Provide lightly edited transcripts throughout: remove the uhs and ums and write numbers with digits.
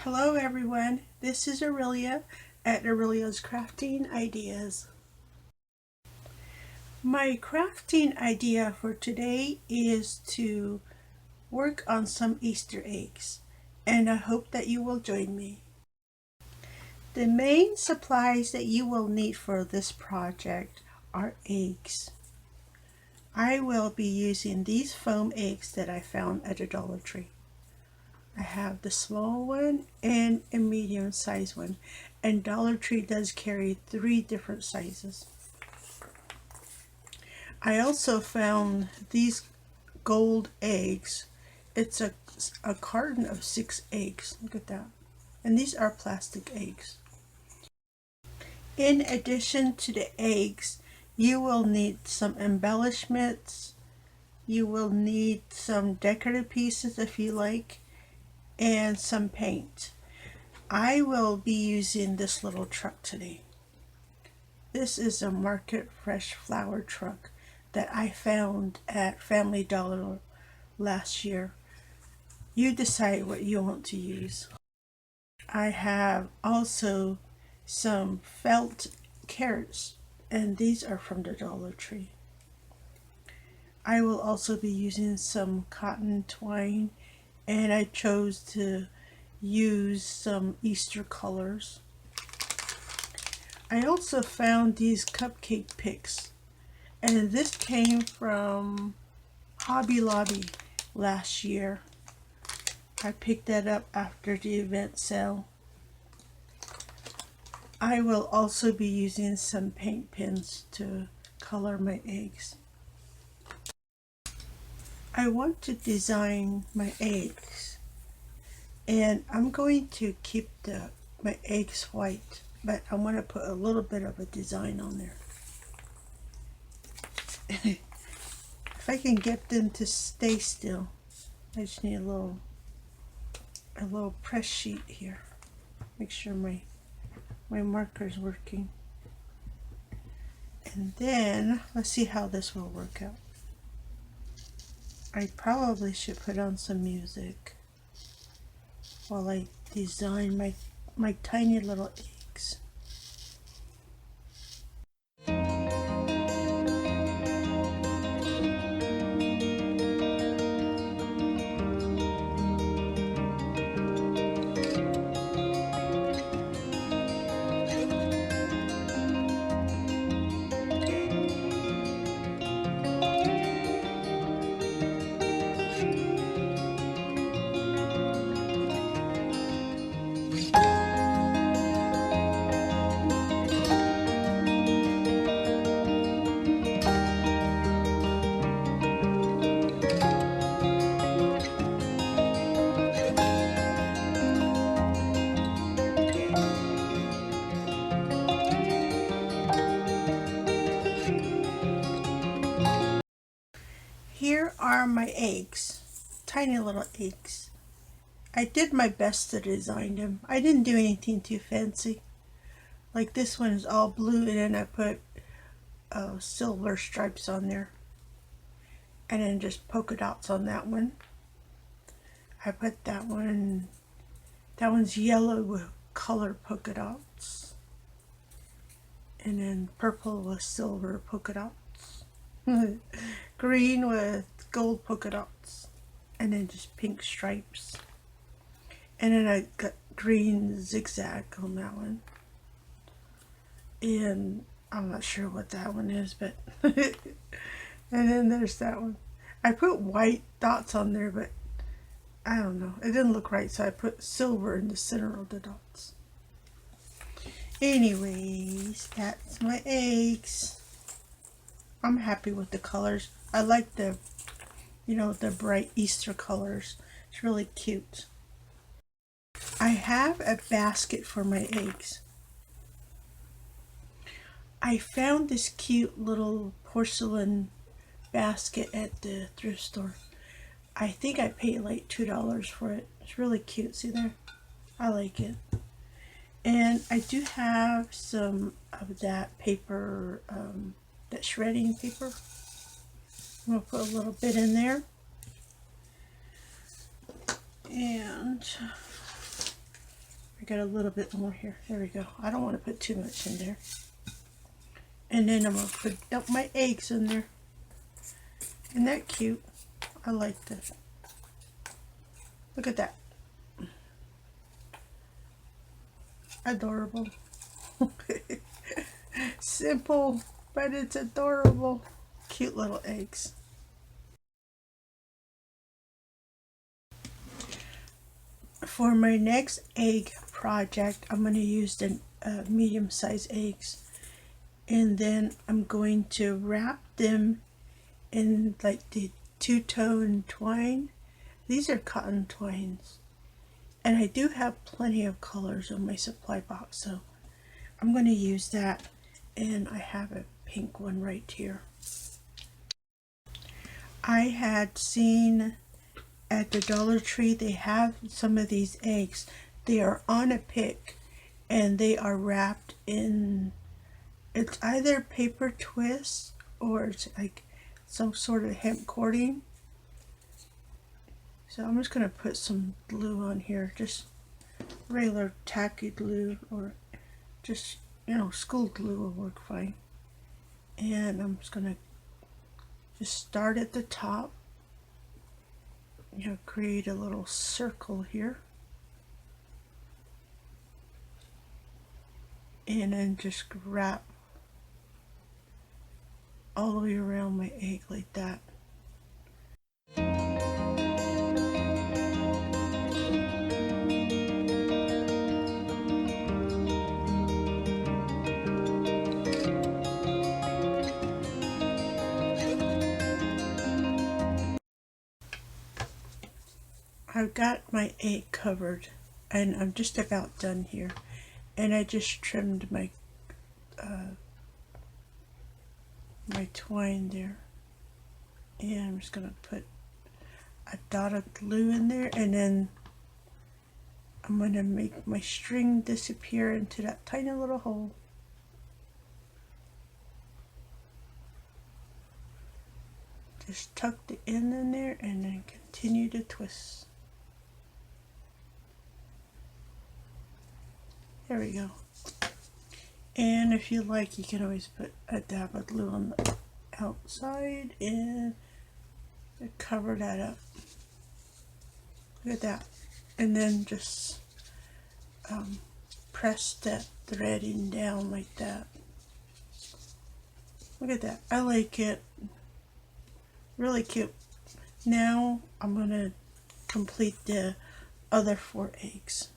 Hello everyone, this is Aurelia at Aurelia's Crafting Ideas. My crafting idea for today is to work on some Easter eggs, and I hope that you will join me. The main supplies that you will need for this project are eggs. I will be using these foam eggs that I found at the Dollar Tree. I have the small one and a medium size one, and Dollar Tree does carry 3 different sizes. I also found these gold eggs. It's a carton of 6 eggs. Look at that. And these are plastic eggs. In addition to the eggs, you will need some embellishments. You will need some decorative pieces if you like, and some paint. I will be using this little truck today. This is a Market Fresh flower truck that I found at Family Dollar last year. You decide what you want to use. I have also some felt carrots, and these are from the Dollar Tree. I will also be using some cotton twine, and I chose to use some Easter colors. I also found these cupcake picks, and this came from Hobby Lobby last year. I picked that up after the event sale. I will also be using some paint pens to color my eggs. I want to design my eggs, and I'm going to keep my eggs white, but I want to put a little bit of a design on there. If I can get them to stay still, I just need a little press sheet here. Make sure my marker's working. And then let's see how this will work out. I probably should put on some music while I design my tiny little eggs. Here are my eggs, tiny little eggs. I did my best to design them. I didn't do anything too fancy. Like this one is all blue, and then I put silver stripes on there, and then just polka dots on that one. I put that one's yellow with colored polka dots, and then purple with silver polka dots, green with gold polka dots, and then just pink stripes. And then I got green zigzag on that one. And I'm not sure what that one is, but and then there's that one. I put white dots on there, but I don't know. It didn't look right, so I put silver in the center of the dots. Anyways, that's my eggs. I'm happy with the colors. I like the bright Easter colors. It's really cute. I have a basket for my eggs. I found this cute little porcelain basket at the thrift store. I think I paid like $2 for it. It's really cute. See there? I like it. And I do have some of that paper, that shredding paper. I'm going to put a little bit in there. And got a little bit more here. There we go. I don't want to put too much in there. And then I'm going to put my eggs in there. Isn't that cute? I like that. Look at that. Adorable. Simple, but it's adorable. Cute little eggs. For my next egg project, I'm going to use the medium-sized eggs. And then I'm going to wrap them in like the two-tone twine. These are cotton twines. And I do have plenty of colors on my supply box, so I'm going to use that. And I have a pink one right here. I had seen at the Dollar Tree, they have some of these eggs. They are on a pick and they are wrapped in, it's either paper twist or it's like some sort of hemp cording. So I'm just going to put some glue on here, just regular tacky glue, or just, you know, school glue will work fine. And I'm just going to just start at the top, you know, create a little circle here. And then just wrap all the way around my egg like that. I've got my egg covered and I'm just about done here, and I just trimmed my my twine there, and I'm just going to put a dot of glue in there, and then I'm going to make my string disappear into that tiny little hole. Just tuck the end in there and then continue to twist. There we go. And if you like, you can always put a dab of glue on the outside and cover that up. Look at that. And then just press that threading down like that. Look at that. I like it. Really cute. Now I'm going to complete the other 4 eggs.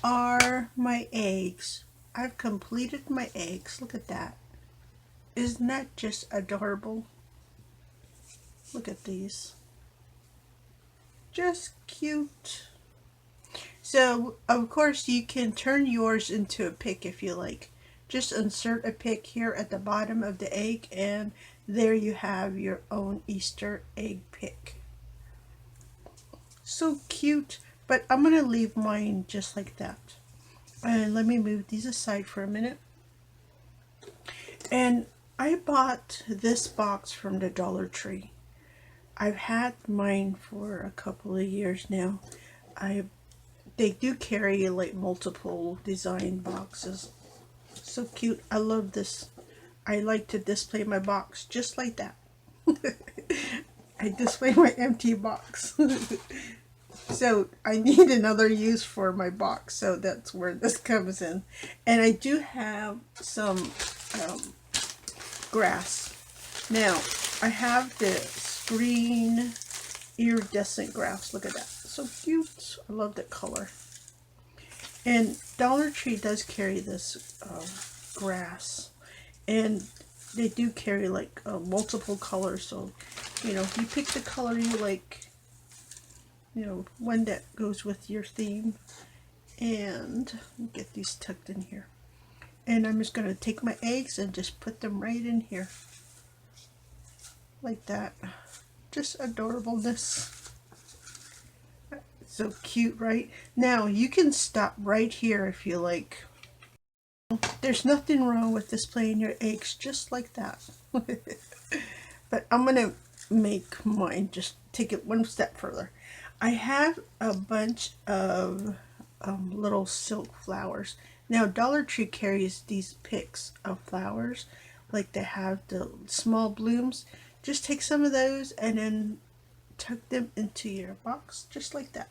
Are my eggs. I've completed my eggs. Look at that. Isn't that just adorable? Look at these. Just cute. So, of course, you can turn yours into a pick if you like. Just insert a pick here at the bottom of the egg, and there you have your own Easter egg pick. So cute. But I'm going to leave mine just like that. And let me move these aside for a minute. And I bought this box from the Dollar Tree. I've had mine for a couple of years now. They do carry like multiple design boxes. So cute. I love this. I like to display my box just like that. I display my empty box. So I need another use for my box, so that's where this comes in. And I do have some grass. Now, I have this green iridescent grass. Look at that. So cute. I love that color. And Dollar Tree does carry this grass. And they do carry like multiple colors. So, you know, you pick the color you like, you know, one that goes with your theme. And get these tucked in here. And I'm just going to take my eggs and just put them right in here. Like that. Just adorableness. So cute, right? Now, you can stop right here if you like. There's nothing wrong with displaying your eggs just like that. But I'm going to make mine, just take it one step further. I have a bunch of little silk flowers. Now, Dollar Tree carries these picks of flowers, like they have the small blooms. Just take some of those and then tuck them into your box, just like that.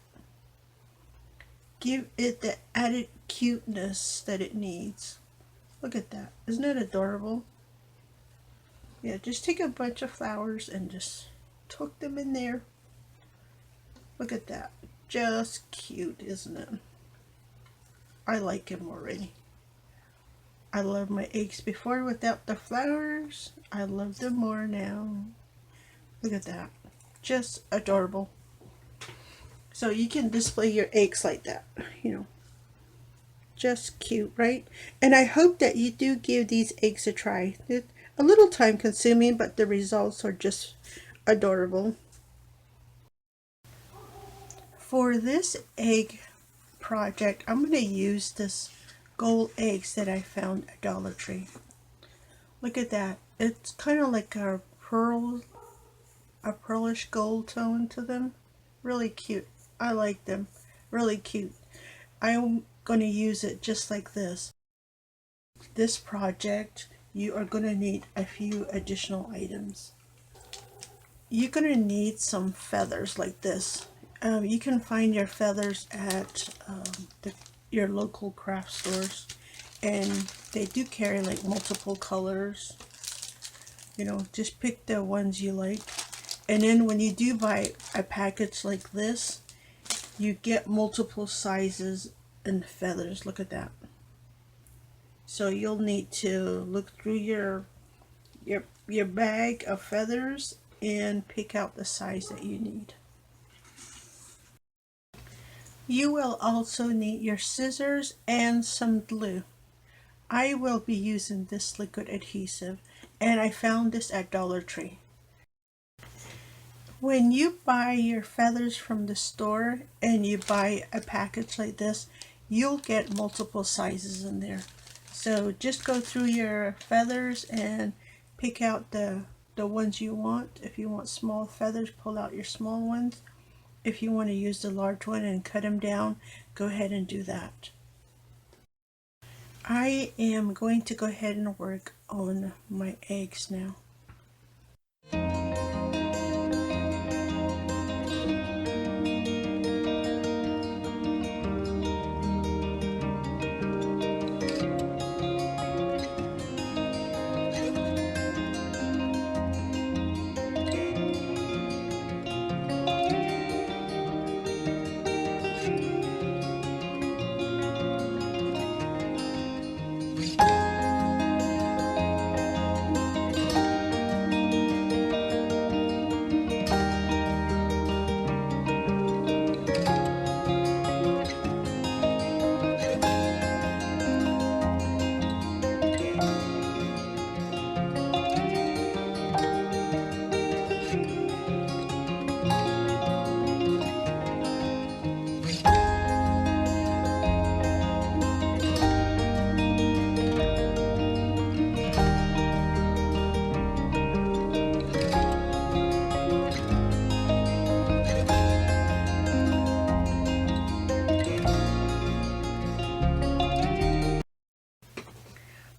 Give it the added cuteness that it needs. Look at that. Isn't it adorable? Yeah, just take a bunch of flowers and just tuck them in there. Look at that. Just cute, isn't it? I like him already. I loved my eggs before without the flowers. I love them more now. Look at that. Just adorable. So you can display your eggs like that, you know. Just cute, right? And I hope that you do give these eggs a try. They're a little time consuming, but the results are just adorable. For this egg project, I'm going to use this gold eggs that I found at Dollar Tree. Look at that. It's kind of like a pearlish gold tone to them. Really cute. I like them. Really cute. I'm going to use it just like this. This project, you are going to need a few additional items. You're going to need some feathers like this. You can find your feathers at your local craft stores, and they do carry like multiple colors. You know, just pick the ones you like. And then when you do buy a package like this, you get multiple sizes and feathers. Look at that. So you'll need to look through your bag of feathers and pick out the size that you need. You will also need your scissors and some glue. I will be using this liquid adhesive, and I found this at Dollar Tree. When you buy your feathers from the store and you buy a package like this, you'll get multiple sizes in there. So just go through your feathers and pick out the ones you want. If you want small feathers, pull out your small ones. If you want to use the large one and cut them down, go ahead and do that. I am going to go ahead and work on my eggs now.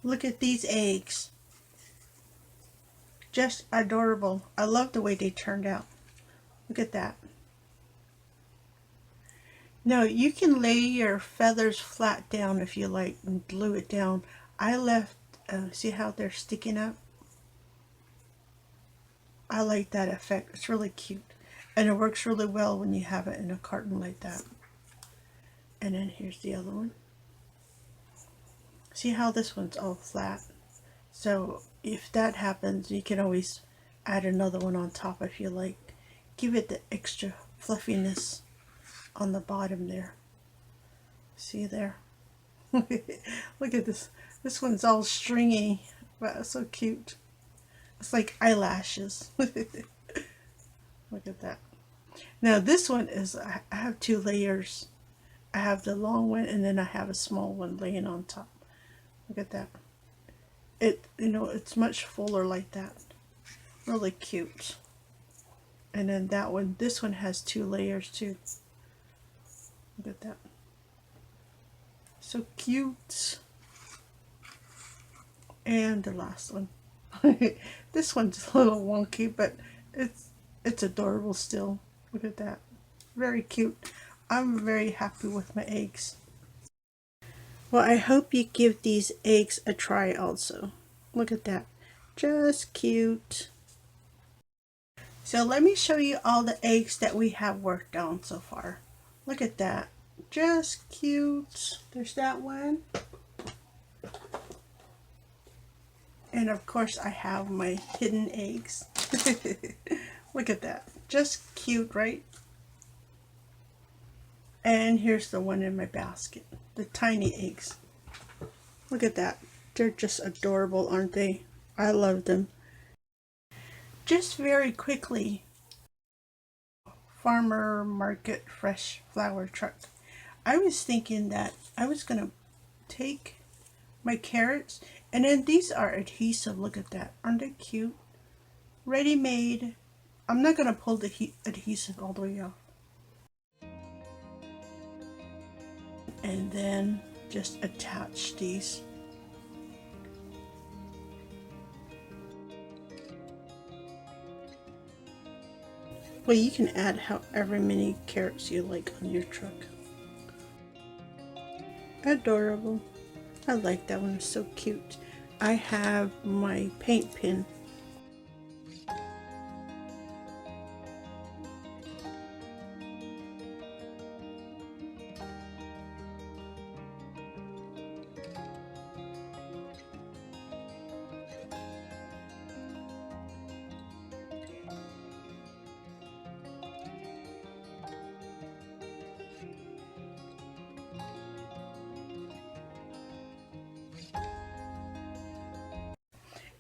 Look at these eggs. Just adorable. I love the way they turned out. Look at that. Now you can lay your feathers flat down if you like and glue it down. I left, see how they're sticking up? I like that effect. It's really cute. And it works really well when you have it in a carton like that. And then here's the other one. See how this one's all flat? So if that happens, you can always add another one on top if you like. Give it the extra fluffiness on the bottom there. See there? Look at this. This one's all stringy, but it's so cute. It's like eyelashes. Look at that. Now this one is, I have two layers. I have the long one and then I have a small one laying on top. Look at that. It's much fuller like that. Really cute. And then that one, this one has two layers too. Look at that. So cute. And the last one. This one's a little wonky, but it's adorable still. Look at that. Very cute. I'm very happy with my eggs. Well, I hope you give these eggs a try also. Look at that. Just cute. So let me show you all the eggs that we have worked on so far. Look at that. Just cute. There's that one. And of course I have my hidden eggs. Look at that. Just cute, right? And here's the one in my basket. The tiny eggs. Look at that. They're just adorable, aren't they? I love them. Just very quickly, farmer market fresh flower truck. I was thinking that I was going to take my carrots, and then these are adhesive. Look at that. Aren't they cute? Ready made. I'm not going to pull the adhesive all the way off. And then just attach these. Well, you can add however many carrots you like on your truck. Adorable. I like that one. It's so cute. I have my paint pen.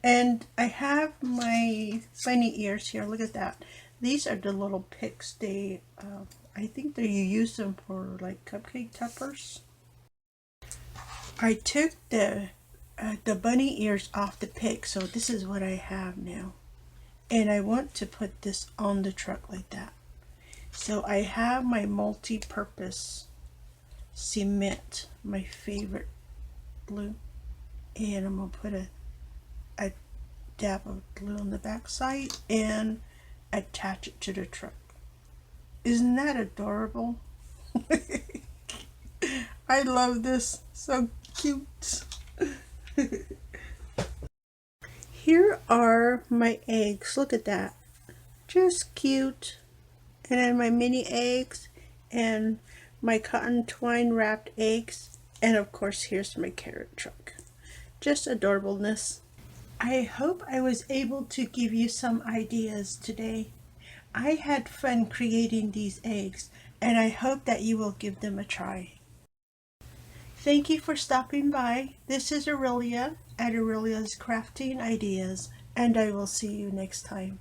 And I have my bunny ears here. Look at that. These are the little picks. I think that you use them for like cupcake toppers. I took the bunny ears off the pick, so this is what I have now. And I want to put this on the truck like that. So I have my multi-purpose cement, my favorite glue, and I'm gonna put a dab of glue on the back side and attach it to the truck. Isn't that adorable? I love this. So cute. Here are my eggs. Look at that. Just cute. And then my mini eggs and my cotton twine wrapped eggs. And of course, here's my carrot truck. Just adorableness. I hope I was able to give you some ideas today. I had fun creating these eggs, and I hope that you will give them a try. Thank you for stopping by. This is Aurelia at Aurelia's Crafting Ideas, and I will see you next time.